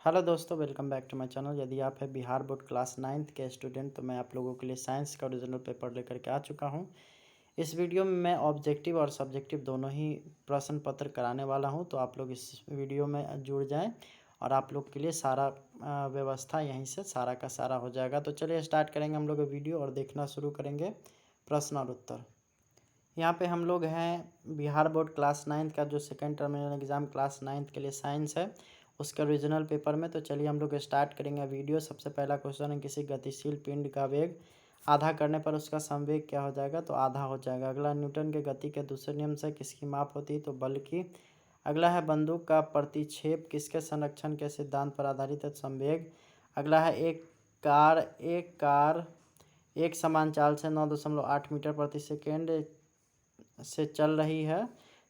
Hello दोस्तों, welcome back to my channel. यदि आप है बिहार बोर्ड क्लास 9th के स्टूडेंट तो मैं आप लोगों के लिए साइंस का ओरिजिनल पेपर लेकर के आ चुका हूं। इस वीडियो में मैं ऑब्जेक्टिव और सब्जेक्टिव दोनों ही प्रश्न पत्र कराने वाला हूं, तो आप लोग इस वीडियो में जुड़ जाएं और आप लोग के लिए सारा व्यवस्था यहीं से सारा का सारा हो जाएगा। तो चलिए स्टार्ट करेंगे हम लोग वीडियो और देखना शुरू करेंगे प्रश्न और उत्तर। यहाँ पे हम लोग हैं बिहार बोर्ड क्लास 9th का जो second terminal exam class 9th के लिए साइंस है उसके ओरिजिनल पेपर में। तो चलिए हम लोग स्टार्ट करेंगे वीडियो। सबसे पहला क्वेश्चन है, किसी गतिशील पिंड का वेग आधा करने पर उसका संवेग क्या हो जाएगा? तो आधा हो जाएगा। अगला, न्यूटन के गति के दूसरे नियम से किसकी माप होती है? तो बल की। अगला है, बंदूक का प्रतिक्षेप किसके संरक्षण के सिद्धांत पर आधारित है? संवेग। अगला है, एक कार एक समान चाल से 9.8 मीटर प्रति सेकेंड से चल रही है,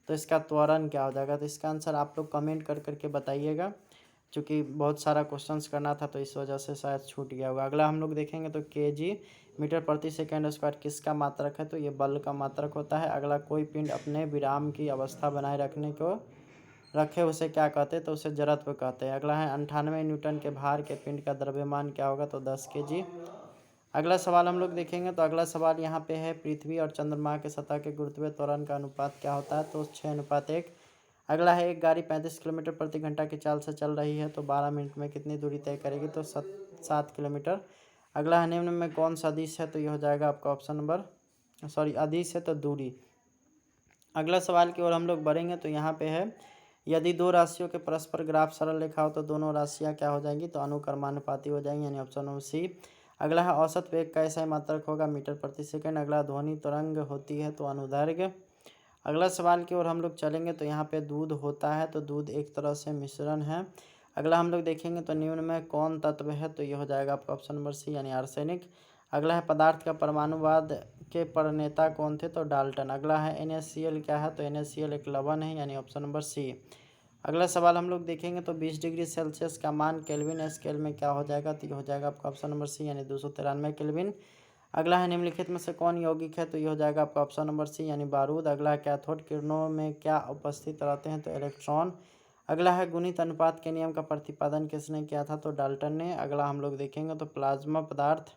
तो इसका त्वरण क्या हो जाएगा? तो इसका आंसर आप लोग कमेंट कर करके बताइएगा। चूँकि बहुत सारा क्वेश्चंस करना था तो इस वजह से शायद छूट गया होगा। अगला हम लोग देखेंगे तो केजी मीटर प्रति सेकेंड स्क्वायर किसका मात्रक है? तो ये बल का मात्रक होता है। अगला, कोई पिंड अपने विराम की अवस्था बनाए रखने को रखे उसे क्या कहते हैं? तो उसे जड़त्व कहते हैं। अगला है, 98 न्यूटन के भार के पिंड का द्रव्यमान क्या होगा? तो 10 केजी। अगला सवाल हम लोग देखेंगे तो अगला सवाल यहाँ पे है, पृथ्वी और चंद्रमा के सतह के गुरुत्वीय त्वरण का अनुपात क्या होता है? तो 6:1। अगला है, एक गाड़ी 35 किलोमीटर प्रति घंटा की चाल से चल रही है तो 12 मिनट में कितनी दूरी तय करेगी? तो 7 किलोमीटर। अगला है, निम्न में कौन सा अदिश है? तो यह हो जाएगा आपका ऑप्शन नंबर अदिश है तो दूरी। अगला सवाल की ओर हम लोग बढ़ेंगे तो यहाँ पे है, यदि दो राशियों के परस्पर ग्राफ सरल रेखा हो तो दोनों राशियाँ क्या हो जाएंगी? तो अनुक्रमानुपाती हो जाएंगी, यानी ऑप्शन नंबर सी। अगला है, औसत वेग का ऐसा मात्रक होगा मीटर प्रति सेकंड। अगला, ध्वनि तरंग होती है तो अनुदैर्घ्य। अगला सवाल की ओर हम लोग चलेंगे तो यहाँ पे दूध होता है तो दूध एक तरह से मिश्रण है। अगला हम लोग देखेंगे तो निम्न में कौन तत्व है? तो यह हो जाएगा आपका ऑप्शन नंबर सी, यानी आर्सेनिक। अगला है, पदार्थ का परमाणुवाद के प्रणेता कौन थे? तो डाल्टन। अगला है, NaCl क्या है? तो NaCl एक लवण है, यानी ऑप्शन नंबर सी। अगला सवाल हम लोग देखेंगे तो 20 डिग्री सेल्सियस का मान केल्विन स्केल में क्या हो जाएगा? तो ये हो जाएगा आपका ऑप्शन नंबर सी, यानी 293 केल्विन। अगला है, निम्नलिखित में से कौन यौगिक है? तो ये हो जाएगा आपका ऑप्शन नंबर सी, यानी बारूद। अगला है, कैथोड किरणों में क्या उपस्थित रहते हैं? तो इलेक्ट्रॉन। अगला है, गुणित अनुपात के नियम का प्रतिपादन किसने किया था? तो डाल्टन ने। अगला हम लोग देखेंगे तो प्लाज्मा पदार्थ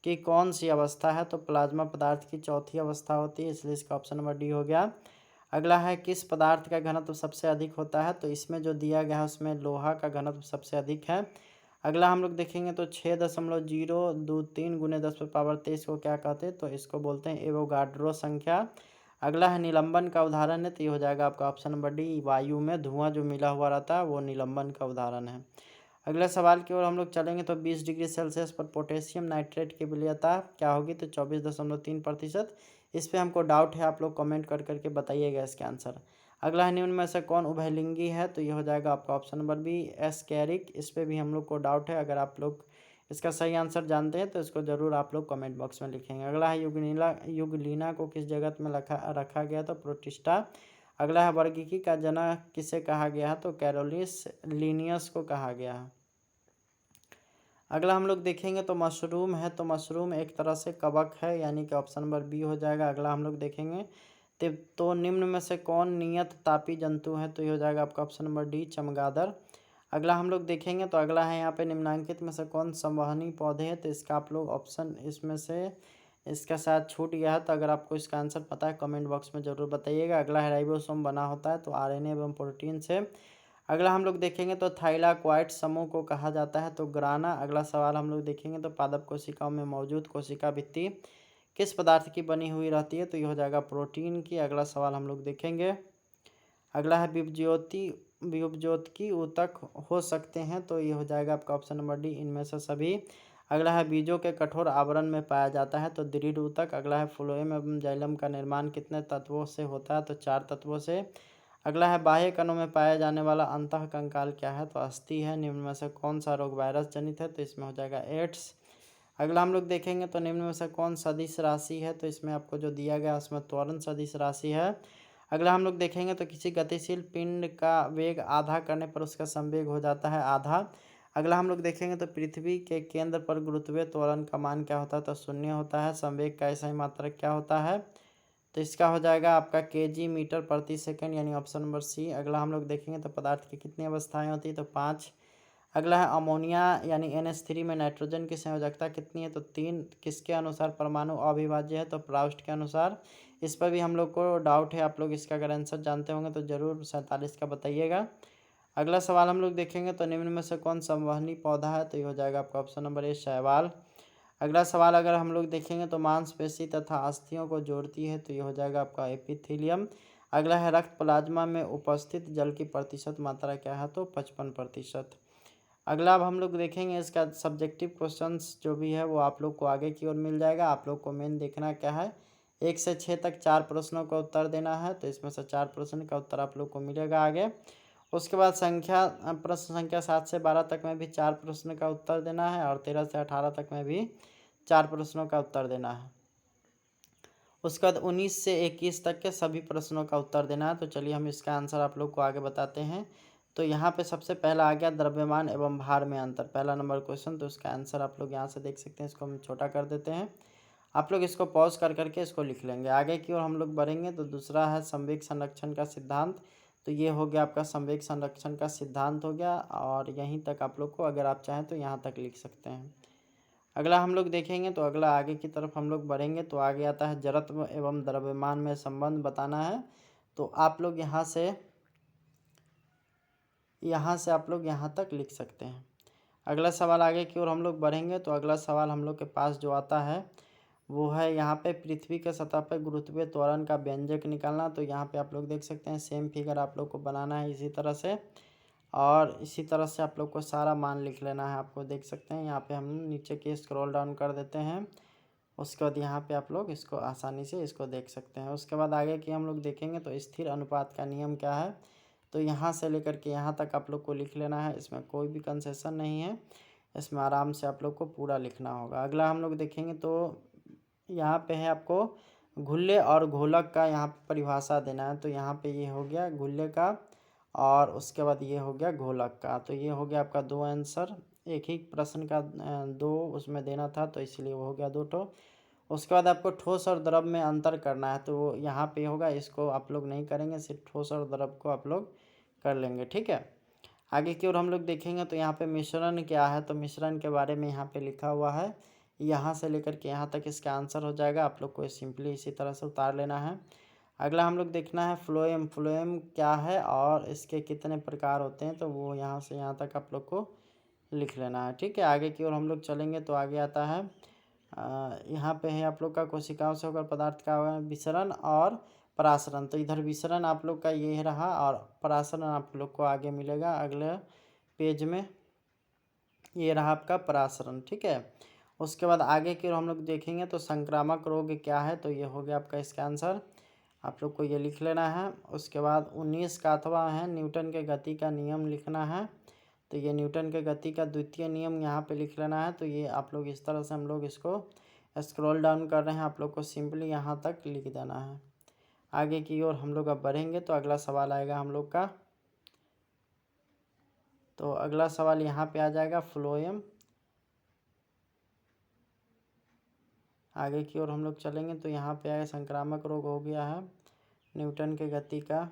की कौन सी अवस्था है? तो प्लाज्मा पदार्थ की चौथी अवस्था होती है, इसलिए इसका ऑप्शन नंबर डी हो गया। अगला है, किस पदार्थ का घनत्व सबसे अधिक होता है? तो इसमें जो दिया गया है उसमें लोहा का घनत्व सबसे अधिक है। अगला हम लोग देखेंगे तो 6.023 गुने 10⁻23 को क्या कहते हैं? तो इसको बोलते हैं एवोगाड्रो संख्या। अगला है, निलंबन का उदाहरण है तो ये हो जाएगा आपका ऑप्शन नंबर डी, वायु में धुआं जो मिला हुआ रहता है वो निलंबन का उदाहरण है। अगले सवाल की ओर हम लोग चलेंगे तो 20 डिग्री सेल्सियस पर पोटेशियम नाइट्रेट की विलयता क्या होगी? तो 24.3%। इस पे हमको डाउट है, आप लोग कमेंट कर करके बताइएगा इसके आंसर। अगला है, निम्न में से कौन उभयलिंगी है? तो ये हो जाएगा आपका ऑप्शन नंबर बी, एस्केरिक। इस पे भी हम लोग को डाउट है। अगर आप लोग इसका सही आंसर जानते हैं तो इसको ज़रूर आप लोग कमेंट बॉक्स में लिखेंगे। अगला है, युगलीना को किस जगत में रखा गया? तो प्रोटिस्टा। अगला है, वर्गीकी का जनक किसे कहा गया है? तो कैरोलिस लीनियस को कहा गया है। अगला हम लोग देखेंगे तो मशरूम है तो मशरूम एक तरह से कवक है, यानी कि ऑप्शन नंबर बी हो जाएगा। अगला हम लोग देखेंगे तो निम्न में से कौन नियत तापी जंतु है? तो ये हो जाएगा आपका ऑप्शन नंबर डी, चमगादड़। अगला हम लोग देखेंगे तो अगला है, यहाँ पे निम्नांकित में से कौन संवहनी पौधे हैं? तो इसका आप लोग ऑप्शन इसमें से इसका शायद छूट गया है, तो अगर आपको इसका आंसर पता है कमेंट बॉक्स में ज़रूर बताइएगा। अगला है, राइबोसोम बना होता है तो RNA एवं प्रोटीन से। अगला हम लोग देखेंगे तो थाइलाक्वाइट समूह को कहा जाता है तो ग्राना। अगला सवाल हम लोग देखेंगे तो पादप कोशिकाओं में मौजूद कोशिका भित्ति किस पदार्थ की बनी हुई रहती है? तो ये हो जाएगा प्रोटीन की। अगला सवाल हम लोग देखेंगे, अगला है, विभज्योति ऊतक हो सकते हैं? तो ये हो जाएगा आपका ऑप्शन नंबर डी, इनमें से सभी। अगला है, बीजों के कठोर आवरण में पाया जाता है तो दृढ़ ऊतक। अगला है, फ्लोएम एवं जाइलम का निर्माण कितने तत्वों से होता है? तो 4 तत्वों से। अगला है, बाह्य कणों में पाया जाने वाला अंतः कंकाल क्या है? तो अस्थि है। निम्न में से कौन सा रोग वायरस जनित है? तो इसमें हो जाएगा एड्स। अगला हम लोग देखेंगे तो निम्न में से कौन सदिश राशि है? तो इसमें आपको जो दिया गया उसमें त्वरण सदिश राशि है। अगला हम लोग देखेंगे तो किसी गतिशील पिंड का वेग आधा करने पर उसका संवेग हो जाता है आधा। अगला हम लोग देखेंगे तो पृथ्वी के केंद्र पर गुरुत्वीय त्वरण का मान क्या होता है? तो 0 होता है। संवेग का ऐसा ही मात्रक क्या होता है? तो इसका हो जाएगा आपका केजी मीटर प्रति सेकंड, यानी ऑप्शन नंबर सी। अगला हम लोग देखेंगे तो पदार्थ की कितनी अवस्थाएं होती है? तो 5। अगला है अमोनिया यानी NH3 में नाइट्रोजन की संयोजकता कितनी है, तो 3। किसके अनुसार परमाणु अविभाज्य है, तो प्राउस्ट के अनुसार। इस पर भी हम लोग को डाउट है, आप लोग इसका अगर आंसर जानते होंगे तो ज़रूर 47 का बताइएगा। अगला सवाल हम लोग देखेंगे तो निम्न में से कौन संवहनी पौधा है, तो ये हो जाएगा आपका ऑप्शन नंबर ए शैवाल। अगला सवाल अगर हम लोग देखेंगे तो मांसपेशी तथा अस्थियों को जोड़ती है, तो ये हो जाएगा आपका एपिथेलियम। अगला है रक्त प्लाज्मा में उपस्थित जल की प्रतिशत मात्रा क्या है, तो 55%। अगला अब हम लोग देखेंगे इसका सब्जेक्टिव क्वेश्चंस जो भी है वो आप लोग को आगे की ओर मिल जाएगा। आप लोग को मेन देखना क्या है, 1 से 6 तक 4 प्रश्नों का उत्तर देना है, तो इसमें से 4 प्रश्न का उत्तर आप लोग को मिलेगा आगे। उसके बाद प्रश्न संख्या 7 से 12 तक में भी 4 प्रश्न का उत्तर देना है, और 13 से 18 तक में भी 4 प्रश्नों का उत्तर देना है। उसके बाद 19 से 21 तक के सभी प्रश्नों का उत्तर देना है। तो चलिए हम इसका आंसर आप लोग को आगे बताते हैं। तो यहाँ पे सबसे पहला आ गया द्रव्यमान एवं भार में अंतर, पहला नंबर क्वेश्चन। तो इसका आंसर आप लोग यहाँ से देख सकते हैं, इसको हम छोटा कर देते हैं। आप लोग इसको पॉज कर करके इसको लिख लेंगे। आगे की ओर हम लोग बढ़ेंगे तो दूसरा है संवेग संरक्षण का सिद्धांत। तो ये हो गया आपका संवेग संरक्षण का सिद्धांत हो गया, और यहीं तक आप लोग को अगर आप चाहें तो यहाँ तक लिख सकते हैं। अगला हम लोग देखेंगे तो अगला आगे की तरफ हम लोग बढ़ेंगे तो आगे आता है जड़त्व एवं द्रव्यमान में संबंध बताना है। तो आप लोग यहाँ से आप लोग यहाँ तक लिख सकते हैं। अगला सवाल आगे की ओर हम लोग बढ़ेंगे तो अगला सवाल हम लोग के पास जो आता है वो है यहाँ पे पृथ्वी के सतह पर गुरुत्वीय त्वरण का व्यंजक निकालना। तो यहाँ पे आप लोग देख सकते हैं सेम फिगर आप लोग को बनाना है इसी तरह से, और इसी तरह से आप लोग को सारा मान लिख लेना है। आपको देख सकते हैं यहाँ पे हम नीचे के स्क्रॉल डाउन कर देते हैं। उसके बाद यहाँ पे आप लोग इसको आसानी से इसको देख सकते हैं। उसके बाद आगे की हम लोग देखेंगे तो स्थिर अनुपात का नियम क्या है, तो यहाँ से लेकर के यहाँ तक आप लोग को लिख लेना है। इसमें कोई भी कंसेशन नहीं है, इसमें आराम से आप लोग को पूरा लिखना होगा। अगला हम लोग देखेंगे तो यहाँ पे है आपको घुल्ले और घोलक का यहाँ पे परिभाषा देना है। तो यहाँ पे ये हो गया घुल्ले का, और उसके बाद ये हो गया घोलक का। तो ये हो गया आपका 2 आंसर, एक ही प्रश्न का 2 उसमें देना था, तो इसलिए वो हो गया 2 ठो। उसके बाद आपको ठोस और द्रव में अंतर करना है, तो यहाँ पे होगा, इसको आप लोग नहीं करेंगे, सिर्फ ठोस और द्रव को आप लोग कर लेंगे, ठीक है। आगे की ओर हम लोग देखेंगे तो यहाँ पे मिश्रण क्या है, तो मिश्रण के बारे में यहाँ पे लिखा हुआ है। यहाँ से लेकर के यहाँ तक इसका आंसर हो जाएगा, आप लोग को सिंपली इसी तरह से उतार लेना है। अगला हम लोग देखना है फ्लोएम। फ्लोएम क्या है और इसके कितने प्रकार होते हैं, तो वो यहाँ से यहाँ तक आप लोग को लिख लेना है, ठीक है। आगे की ओर हम लोग चलेंगे तो आगे आता है यहाँ पे है आप लोग का कोशिकाओं से होकर पदार्थ का विसरण और परासरण। तो इधर विसरण आप लोग का ये रहा, और परासरण आप लोग को आगे मिलेगा अगले पेज में, ये रहा आपका परासरण, ठीक है। उसके बाद आगे की ओर हम लोग देखेंगे तो संक्रामक रोग क्या है, तो ये हो गया आपका इसका आंसर, आप लोग को ये लिख लेना है। उसके बाद 19 का अथवा है न्यूटन के गति का नियम लिखना है। तो ये न्यूटन के गति का द्वितीय नियम यहाँ पे लिख लेना है। तो ये आप लोग इस तरह से हम लोग इसको स्क्रॉल डाउन कर रहे हैं, आप लोग को सिंपली यहाँ तक लिख देना है। आगे की ओर हम लोग अब बढ़ेंगे तो अगला सवाल आएगा हम लोग का, तो अगला सवाल यहाँ पे आ जाएगा फ्लोएम। आगे की ओर हम लोग चलेंगे तो यहाँ पे आएगा संक्रामक रोग हो गया है न्यूटन के गति का,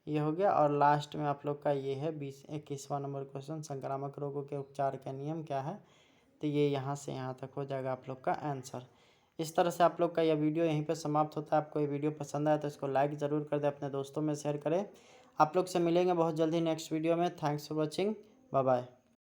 ये हो गया। और लास्ट में आप लोग का ये है 21वां नंबर क्वेश्चन, संक्रामक रोगों के उपचार का नियम क्या है, तो ये यहाँ से यहाँ तक हो जाएगा आप लोग का आंसर। इस तरह से आप लोग का यह वीडियो यहीं पे समाप्त होता है। आपको ये वीडियो पसंद आया तो इसको लाइक ज़रूर कर दें, अपने दोस्तों में शेयर करें। आप लोग से मिलेंगे बहुत जल्दी नेक्स्ट वीडियो में। Thanks for watching, bye bye.